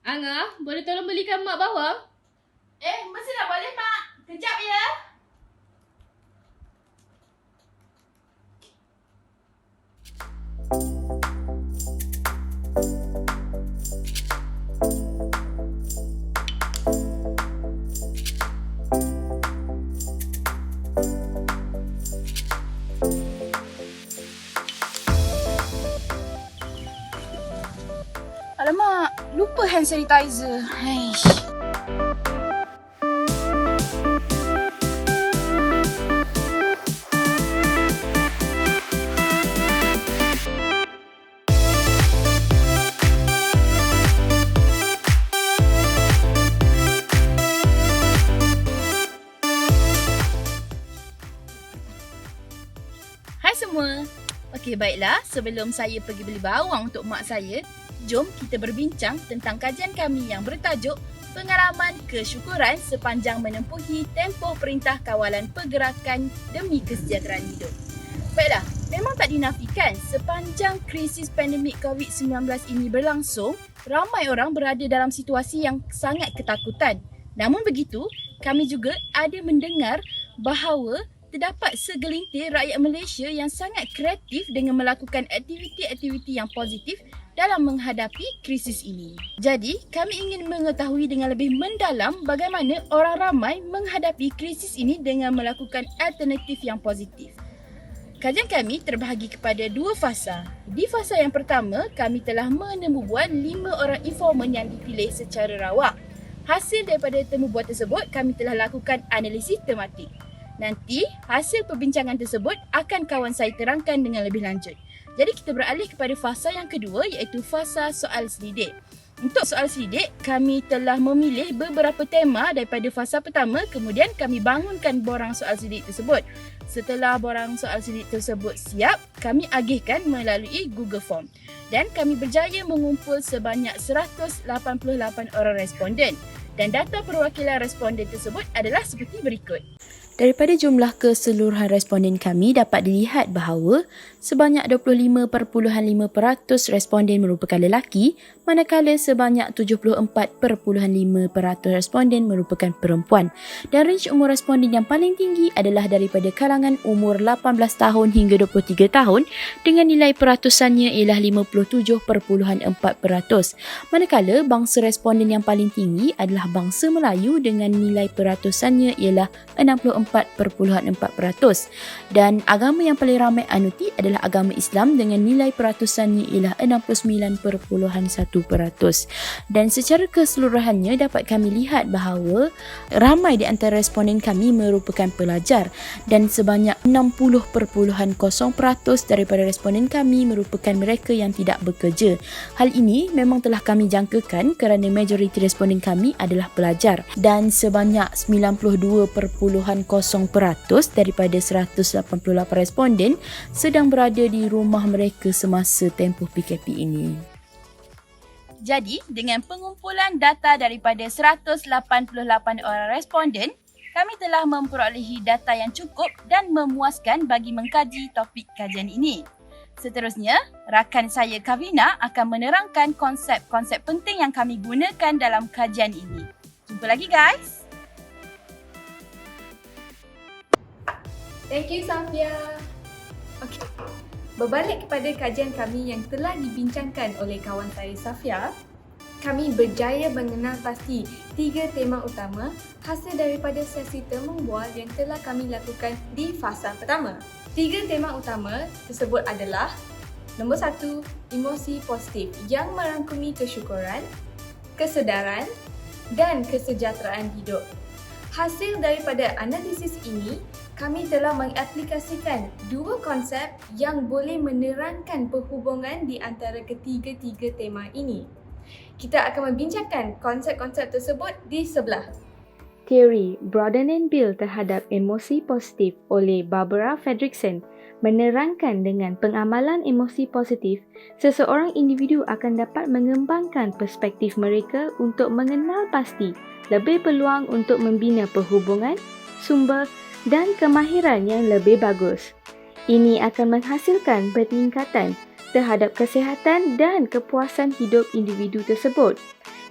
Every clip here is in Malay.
Angah, boleh tolong belikan mak bawang? Mesti dah boleh, Mak. Kejap ya. Alamak, lupa hand sanitizer. Haish. Hai semua. Okey, baiklah. Sebelum saya pergi beli bawang untuk mak saya, jom kita berbincang tentang kajian kami yang bertajuk Pengalaman Kesyukuran sepanjang menempuhi tempoh Perintah Kawalan Pergerakan demi Kesejahteraan Hidup. Baiklah, memang tak dinafikan sepanjang krisis pandemik COVID-19 ini berlangsung, ramai orang berada dalam situasi yang sangat ketakutan. Namun begitu, kami juga ada mendengar bahawa terdapat segelintir rakyat Malaysia yang sangat kreatif dengan melakukan aktiviti-aktiviti yang positif dalam menghadapi krisis ini. Jadi, kami ingin mengetahui dengan lebih mendalam bagaimana orang ramai menghadapi krisis ini dengan melakukan alternatif yang positif. Kajian kami terbahagi kepada dua fasa. Di fasa yang pertama, kami telah menemubuat 5 orang informan yang dipilih secara rawak. Hasil daripada temubuat tersebut, kami telah lakukan analisis tematik. Nanti, hasil perbincangan tersebut akan kawan saya terangkan dengan lebih lanjut. Jadi kita beralih kepada fasa yang kedua, iaitu fasa soal selidik. Untuk soal selidik, kami telah memilih beberapa tema daripada fasa pertama, kemudian kami bangunkan borang soal selidik tersebut. Setelah borang soal selidik tersebut siap, kami agihkan melalui Google Form. Dan kami berjaya mengumpul sebanyak 188 orang responden. Dan data perwakilan responden tersebut adalah seperti berikut. Daripada jumlah keseluruhan responden kami dapat dilihat bahawa sebanyak 25.5% responden merupakan lelaki, manakala sebanyak 74.5% responden merupakan perempuan. Dan range umur responden yang paling tinggi adalah daripada kalangan umur 18 tahun hingga 23 tahun dengan nilai peratusannya ialah 57.4%. Manakala bangsa responden yang paling tinggi adalah bangsa Melayu dengan nilai peratusannya ialah 64.4%. Dan agama yang paling ramai anuti adalah agama Islam dengan nilai peratusannya ialah 69.1%. Dan secara keseluruhannya dapat kami lihat bahawa ramai di antara responden kami merupakan pelajar dan sebanyak 60.0% daripada responden kami merupakan mereka yang tidak bekerja. Hal ini memang telah kami jangkakan kerana majoriti responden kami adalah pelajar dan sebanyak 92.0% daripada 188 responden sedang berada di rumah mereka semasa tempoh PKP ini. Jadi, dengan pengumpulan data daripada 188 orang responden, kami telah memperolehi data yang cukup dan memuaskan bagi mengkaji topik kajian ini. Seterusnya, rakan saya Kavina akan menerangkan konsep-konsep penting yang kami gunakan dalam kajian ini. Jumpa lagi guys! Thank you, Safia. Okey. Berbalik kepada kajian kami yang telah dibincangkan oleh kawan saya Safia, kami berjaya mengenal pasti 3 tema utama hasil daripada sesi temu bual yang telah kami lakukan di fasa pertama. 3 tema utama tersebut adalah nombor 1, emosi positif yang merangkumi kesyukuran, kesedaran dan kesejahteraan hidup. Hasil daripada analisis ini, kami telah mengaplikasikan 2 konsep yang boleh menerangkan perhubungan di antara ketiga-tiga tema ini. Kita akan membincangkan konsep-konsep tersebut di sebelah. Teori Broaden and Build terhadap emosi positif oleh Barbara Fredrickson menerangkan dengan pengamalan emosi positif, seseorang individu akan dapat mengembangkan perspektif mereka untuk mengenal pasti lebih peluang untuk membina perhubungan, sumber dan kemahiran yang lebih bagus. Ini akan menghasilkan peningkatan terhadap kesihatan dan kepuasan hidup individu tersebut.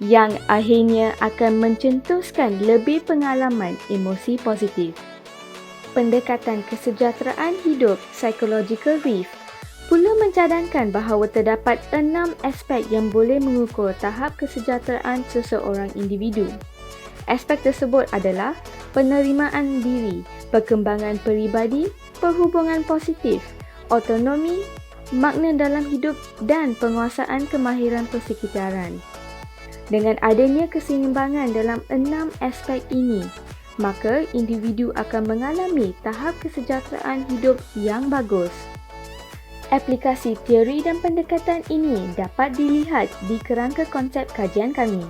yang akhirnya akan mencetuskan lebih pengalaman emosi positif. Pendekatan kesejahteraan hidup psychological reef pula mencadangkan bahawa terdapat 6 aspek yang boleh mengukur tahap kesejahteraan seseorang individu. Aspek tersebut adalah penerimaan diri, perkembangan peribadi, perhubungan positif, autonomi, makna dalam hidup dan penguasaan kemahiran persekitaran. Dengan adanya keseimbangan dalam 6 aspek ini, maka individu akan mengalami tahap kesejahteraan hidup yang bagus. Aplikasi teori dan pendekatan ini dapat dilihat di kerangka konsep kajian kami.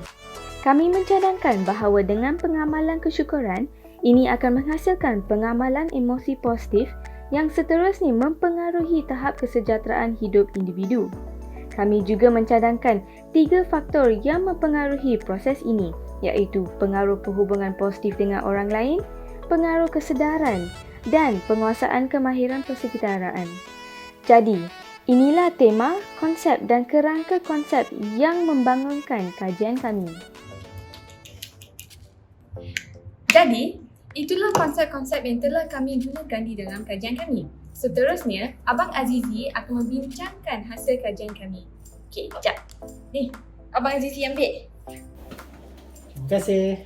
Kami mencadangkan bahawa dengan pengamalan kesyukuran, ini akan menghasilkan pengamalan emosi positif yang seterusnya mempengaruhi tahap kesejahteraan hidup individu. Kami juga mencadangkan 3 faktor yang mempengaruhi proses ini, iaitu pengaruh perhubungan positif dengan orang lain, pengaruh kesedaran dan penguasaan kemahiran persekitaran. Jadi, inilah tema, konsep dan kerangka konsep yang membangunkan kajian kami. Jadi, itulah konsep-konsep yang telah kami gunakan di dalam kajian kami. Seterusnya, Abang Azizi akan membincangkan hasil kajian kami. Okey, jap. Ni, Abang Azizi ambil. Terima kasih.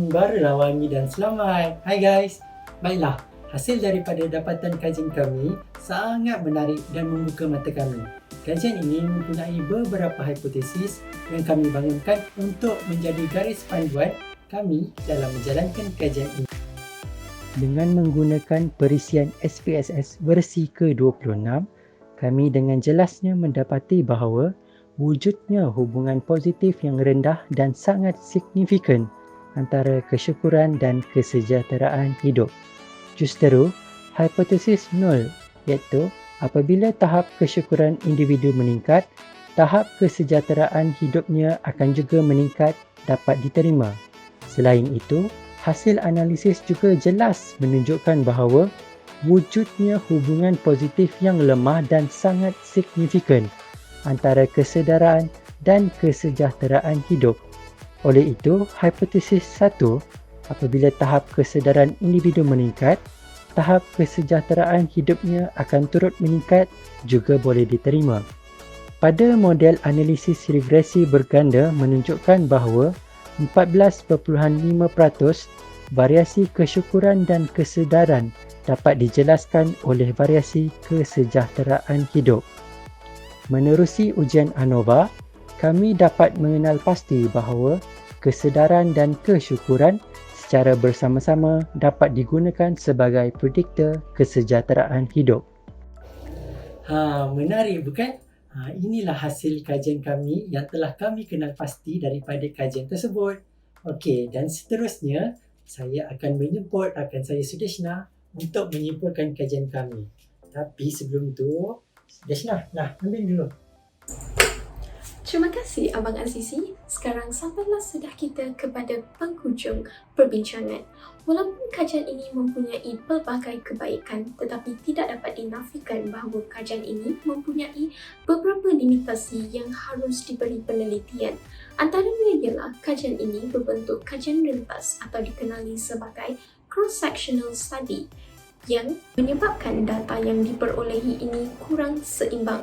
Barulah wangi dan selamat. Hai guys. Baiklah, hasil daripada dapatan kajian kami sangat menarik dan membuka mata kami. Kajian ini mempunyai beberapa hipotesis yang kami bangunkan untuk menjadi garis panduan kami dalam menjalankan kajian ini. Dengan menggunakan perisian SPSS versi ke-26, kami dengan jelasnya mendapati bahawa wujudnya hubungan positif yang rendah dan sangat signifikan antara kesyukuran dan kesejahteraan hidup. Justeru, hipotesis 0 iaitu apabila tahap kesyukuran individu meningkat, tahap kesejahteraan hidupnya akan juga meningkat dapat diterima. Selain itu, hasil analisis juga jelas menunjukkan bahawa wujudnya hubungan positif yang lemah dan sangat signifikan antara kesedaran dan kesejahteraan hidup. Oleh itu, hipotesis 1, apabila tahap kesedaran individu meningkat, tahap kesejahteraan hidupnya akan turut meningkat juga boleh diterima. Pada model analisis regresi berganda menunjukkan bahawa 14.5% variasi kesyukuran dan kesedaran dapat dijelaskan oleh variasi kesejahteraan hidup. Menerusi ujian ANOVA, kami dapat mengenal pasti bahawa kesedaran dan kesyukuran secara bersama-sama dapat digunakan sebagai prediktor kesejahteraan hidup. Menarik bukan? Inilah hasil kajian kami yang telah kami kenal pasti daripada kajian tersebut. Okey, dan seterusnya saya akan menjemput rakan saya Sudeshna untuk menyimpulkan kajian kami. Tapi sebelum tu, Sudeshna, ambil dulu. Terima kasih Abang Azizi. Sekarang sampailah sudah kita kepada penghujung perbincangan. Walaupun kajian ini mempunyai pelbagai kebaikan, tetapi tidak dapat dinafikan bahawa kajian ini mempunyai beberapa limitasi yang harus diberi penelitian. Antaranya ialah kajian ini berbentuk kajian ringkas atau dikenali sebagai cross-sectional study yang menyebabkan data yang diperolehi ini kurang seimbang.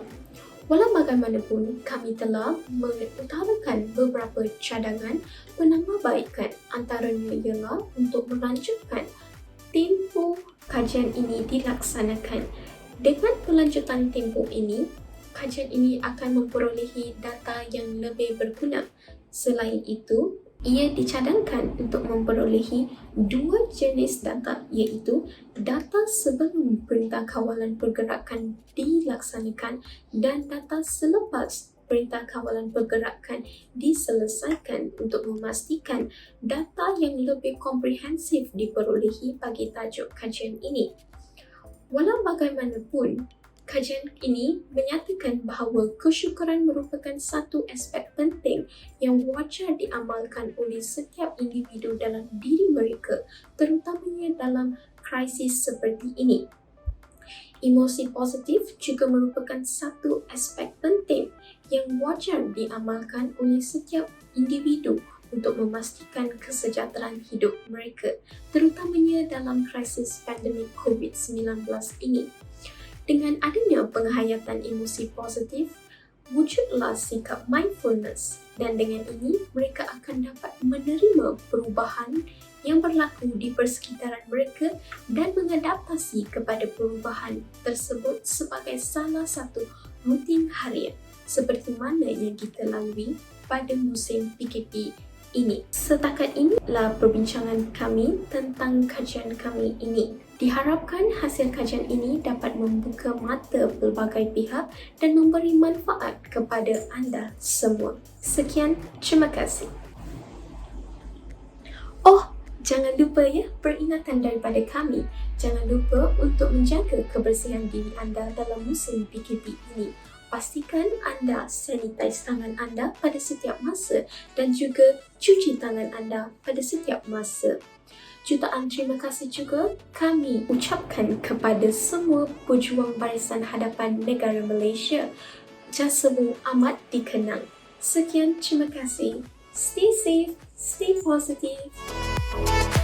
Walau bagaimanapun, kami telah mengutarakan beberapa cadangan penambahbaikan, antaranya ialah untuk melanjutkan tempoh kajian ini dilaksanakan. Dengan pelanjutan tempoh ini, kajian ini akan memperolehi data yang lebih berguna. Selain itu, ia dicadangkan untuk memperolehi 2 jenis data, iaitu data sebelum perintah kawalan pergerakan dilaksanakan dan data selepas perintah kawalan pergerakan diselesaikan untuk memastikan data yang lebih komprehensif diperolehi bagi tajuk kajian ini. Walau bagaimanapun, kajian ini menyatakan bahawa kesyukuran merupakan satu aspek penting yang wajar diamalkan oleh setiap individu dalam diri mereka, terutamanya dalam krisis seperti ini. Emosi positif juga merupakan satu aspek penting yang wajar diamalkan oleh setiap individu untuk memastikan kesejahteraan hidup mereka, terutamanya dalam krisis pandemik COVID-19 ini. Dengan adanya penghayatan emosi positif, wujudlah sikap mindfulness, dan dengan ini mereka akan dapat menerima perubahan yang berlaku di persekitaran mereka dan mengadaptasi kepada perubahan tersebut sebagai salah satu rutin harian seperti mana yang kita lalui pada musim PKP ini. Setakat inilah perbincangan kami tentang kajian kami ini. Diharapkan hasil kajian ini dapat membuka mata pelbagai pihak dan memberi manfaat kepada anda semua. Sekian, terima kasih. Oh, jangan lupa ya, peringatan daripada kami. Jangan lupa untuk menjaga kebersihan diri anda dalam musim PKP ini. Pastikan anda sanitize tangan anda pada setiap masa dan juga cuci tangan anda pada setiap masa. Jutaan terima kasih juga kami ucapkan kepada semua pejuang Barisan Hadapan Negara Malaysia. Jasamu amat dikenang. Sekian, terima kasih. Stay safe, stay positive.